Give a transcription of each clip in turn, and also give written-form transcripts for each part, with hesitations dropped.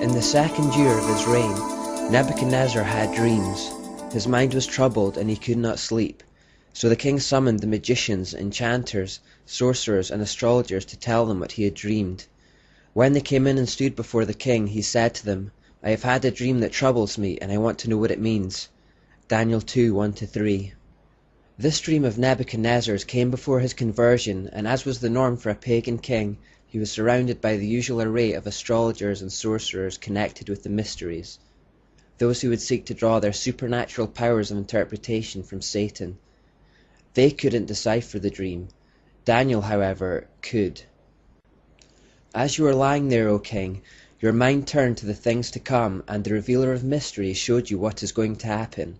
In the second year of his reign, Nebuchadnezzar had dreams. His mind was troubled, and he could not sleep. So the king summoned the magicians, enchanters, sorcerers, and astrologers to tell them what he had dreamed. When they came in and stood before the king, he said to them, "I have had a dream that troubles me, and I want to know what it means." Daniel 2:1-3. This dream of Nebuchadnezzar's came before his conversion, and as was the norm for a pagan king, he was surrounded by the usual array of astrologers and sorcerers connected with the mysteries, those who would seek to draw their supernatural powers of interpretation from Satan. They couldn't decipher the dream. Daniel, however, could. As you were lying there, O king, your mind turned to the things to come, and the revealer of mysteries showed you what is going to happen.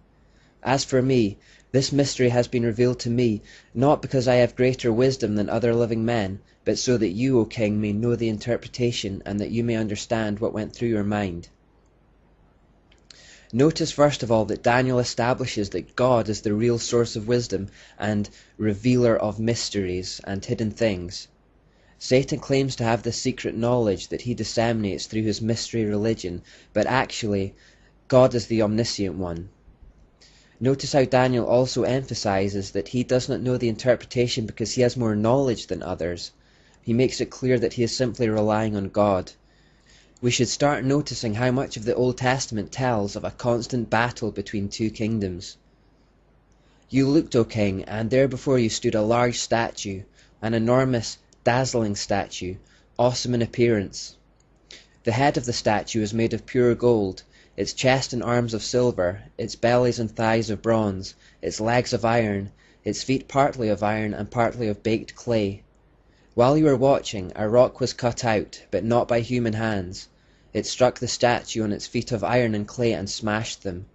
As for me, this mystery has been revealed to me, not because I have greater wisdom than other living men, but so that you, O king, may know the interpretation, and that you may understand what went through your mind. Notice first of all that Daniel establishes that God is the real source of wisdom and revealer of mysteries and hidden things. Satan claims to have this secret knowledge that he disseminates through his mystery religion, but actually, God is the omniscient one. Notice how Daniel also emphasizes that he does not know the interpretation because he has more knowledge than others. He makes it clear that he is simply relying on God. We should start noticing how much of the Old Testament tells of a constant battle between two kingdoms. You looked, O king, and there before you stood a large statue, an enormous, dazzling statue, awesome in appearance. The head of the statue is made of pure gold, its chest and arms of silver, its bellies and thighs of bronze, its legs of iron, its feet partly of iron and partly of baked clay. While you were watching, a rock was cut out, but not by human hands. It struck the statue on its feet of iron and clay and smashed them.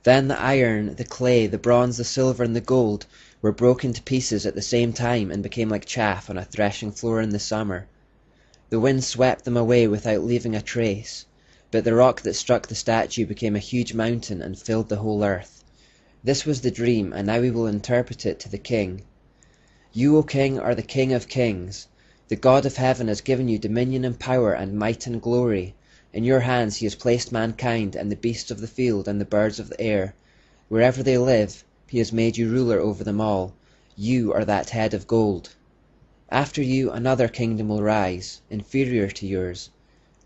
Then the iron, the clay, the bronze, the silver, and the gold were broken to pieces at the same time and became like chaff on a threshing floor in the summer. The wind swept them away without leaving a trace, but the rock that struck the statue became a huge mountain and filled the whole earth. This was the dream, and now we will interpret it to the king. You, O king, are the king of kings. The God of heaven has given you dominion and power and might and glory. In your hands he has placed mankind and the beasts of the field and the birds of the air. Wherever they live, he has made you ruler over them all. You are that head of gold. After you, another kingdom will rise, inferior to yours.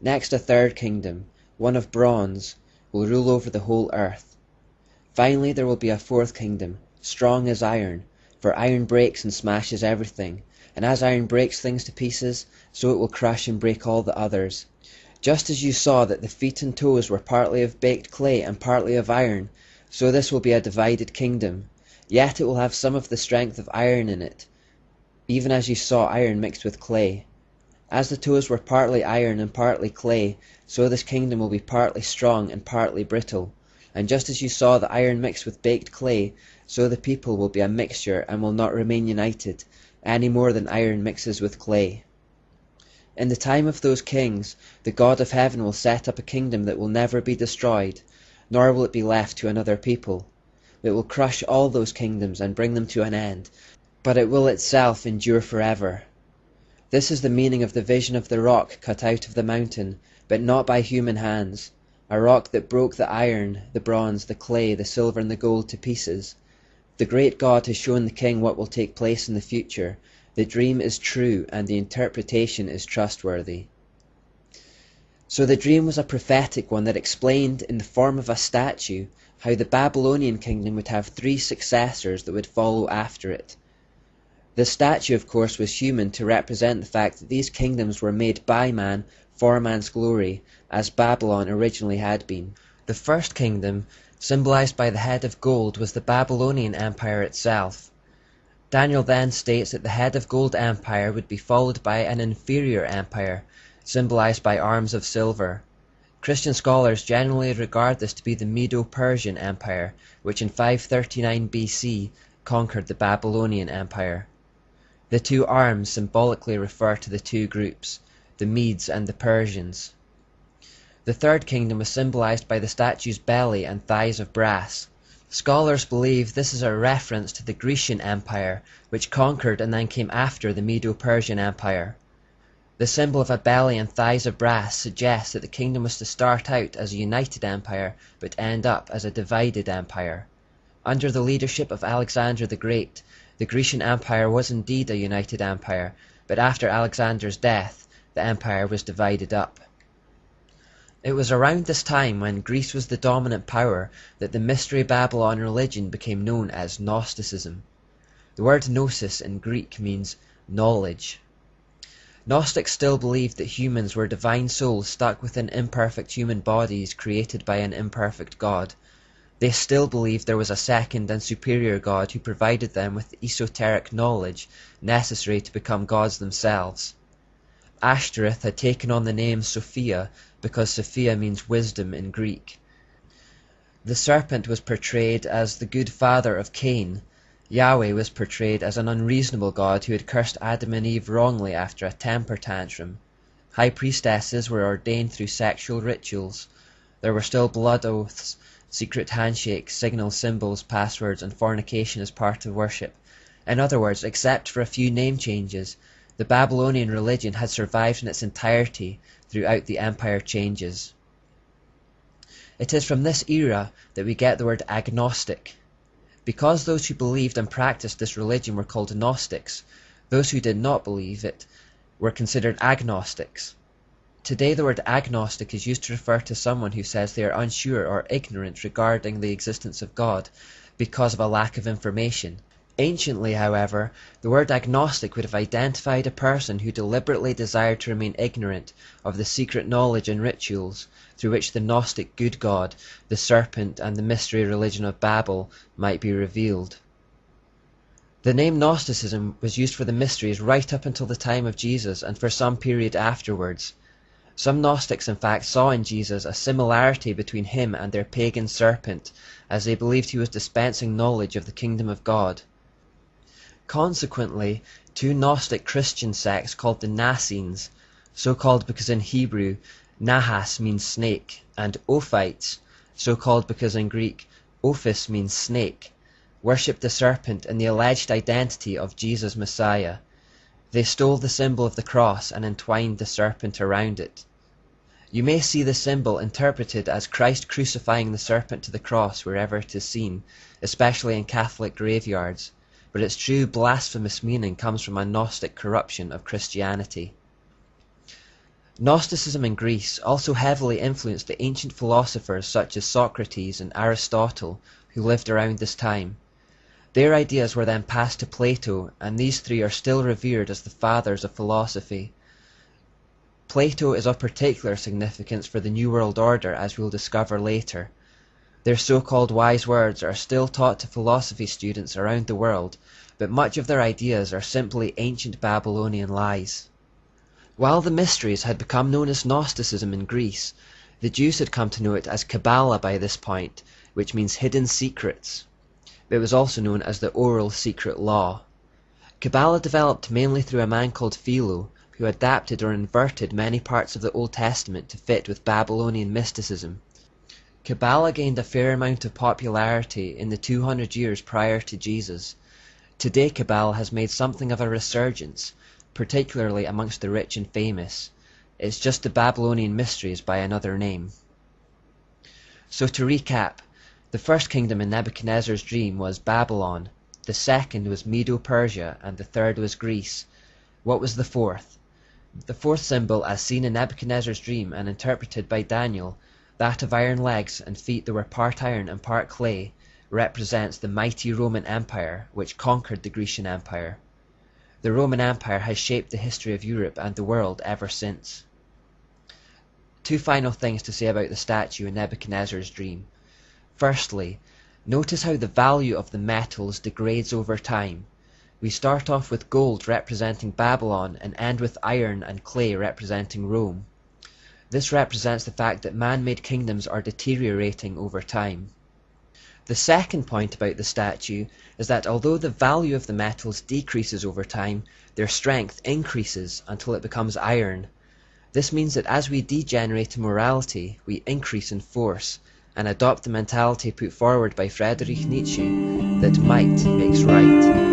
Next, a third kingdom, one of bronze, will rule over the whole earth. Finally, there will be a fourth kingdom, strong as iron, for iron breaks and smashes everything, and as iron breaks things to pieces, so it will crush and break all the others. Just as you saw that the feet and toes were partly of baked clay and partly of iron, so this will be a divided kingdom. Yet it will have some of the strength of iron in it, even as you saw iron mixed with clay. As the toes were partly iron and partly clay, so this kingdom will be partly strong and partly brittle. And just as you saw the iron mixed with baked clay, so the people will be a mixture and will not remain united, any more than iron mixes with clay. In the time of those kings, the God of heaven will set up a kingdom that will never be destroyed, nor will it be left to another people. It will crush all those kingdoms and bring them to an end, but it will itself endure forever. This is the meaning of the vision of the rock cut out of the mountain, but not by human hands, a rock that broke the iron, the bronze, the clay, the silver, and the gold to pieces. The great God has shown the king what will take place in the future. The dream is true, and the interpretation is trustworthy. So the dream was a prophetic one that explained, in the form of a statue, how the Babylonian kingdom would have 3 successors that would follow after it. The statue, of course, was human to represent the fact that these kingdoms were made by man for man's glory, as Babylon originally had been. The first kingdom, symbolized by the head of gold, was the Babylonian Empire itself. Daniel then states that the head of gold empire would be followed by an inferior empire, symbolized by arms of silver. Christian scholars generally regard this to be the Medo-Persian Empire, which in 539 BC conquered the Babylonian Empire. The 2 arms symbolically refer to the 2 groups, the Medes and the Persians. The third kingdom was symbolized by the statue's belly and thighs of brass. Scholars believe this is a reference to the Grecian Empire, which conquered and then came after the Medo-Persian Empire. The symbol of a belly and thighs of brass suggests that the kingdom was to start out as a united empire but end up as a divided empire. Under the leadership of Alexander the Great, the Grecian Empire was indeed a united empire, but after Alexander's death, the empire was divided up. It was around this time, when Greece was the dominant power, that the Mystery Babylon religion became known as Gnosticism. The word gnosis in Greek means knowledge. Gnostics still believed that humans were divine souls stuck within imperfect human bodies created by an imperfect God. They still believed there was a second and superior God who provided them with the esoteric knowledge necessary to become gods themselves. Ashtoreth had taken on the name Sophia because Sophia means wisdom in Greek. The serpent was portrayed as the good father of Cain. Yahweh was portrayed as an unreasonable God who had cursed Adam and Eve wrongly after a temper tantrum. High priestesses were ordained through sexual rituals. There were still blood oaths, secret handshakes, signal symbols, passwords, and fornication as part of worship. In other words, except for a few name changes, the Babylonian religion had survived in its entirety throughout the empire changes. It is from this era that we get the word agnostic. Because those who believed and practiced this religion were called Gnostics, those who did not believe it were considered agnostics. Today the word agnostic is used to refer to someone who says they are unsure or ignorant regarding the existence of God because of a lack of information. Anciently, however, the word agnostic would have identified a person who deliberately desired to remain ignorant of the secret knowledge and rituals through which the Gnostic good God, the serpent, and the mystery religion of Babel might be revealed. The name Gnosticism was used for the mysteries right up until the time of Jesus and for some period afterwards. Some Gnostics in fact saw in Jesus a similarity between him and their pagan serpent, as they believed he was dispensing knowledge of the kingdom of God. Consequently, two Gnostic Christian sects called the Nassenes, so called because in Hebrew Nahas means snake, and Ophites, so called because in Greek Ophis means snake, worshipped the serpent in the alleged identity of Jesus Messiah. They stole the symbol of the cross and entwined the serpent around it. You may see the symbol interpreted as Christ crucifying the serpent to the cross wherever it is seen, especially in Catholic graveyards, but its true blasphemous meaning comes from a Gnostic corruption of Christianity. Gnosticism in Greece also heavily influenced the ancient philosophers such as Socrates and Aristotle, who lived around this time. Their ideas were then passed to Plato, and these three are still revered as the fathers of philosophy. Plato is of particular significance for the New World Order, as we'll discover later. Their so-called wise words are still taught to philosophy students around the world, but much of their ideas are simply ancient Babylonian lies. While the mysteries had become known as Gnosticism in Greece, the Jews had come to know it as Kabbalah by this point, which means hidden secrets. It was also known as the oral secret law. Kabbalah developed mainly through a man called Philo, who adapted or inverted many parts of the Old Testament to fit with Babylonian mysticism. Kabbalah gained a fair amount of popularity in the 200 years prior to Jesus. Today Kabbalah has made something of a resurgence, particularly amongst the rich and famous. It's just the Babylonian mysteries by another name. So to recap, the first kingdom in Nebuchadnezzar's dream was Babylon, the second was Medo-Persia, and the third was Greece. What was the fourth? The fourth symbol, as seen in Nebuchadnezzar's dream and interpreted by Daniel, that of iron legs and feet that were part iron and part clay, represents the mighty Roman Empire, which conquered the Grecian Empire. The Roman Empire has shaped the history of Europe and the world ever since. Two final things to say about the statue in Nebuchadnezzar's dream. Firstly, notice how the value of the metals degrades over time. We start off with gold representing Babylon and end with iron and clay representing Rome. This represents the fact that man-made kingdoms are deteriorating over time. The second point about the statue is that although the value of the metals decreases over time, their strength increases until it becomes iron. This means that as we degenerate in morality, we increase in force, and adopt the mentality put forward by Friedrich Nietzsche that might makes right.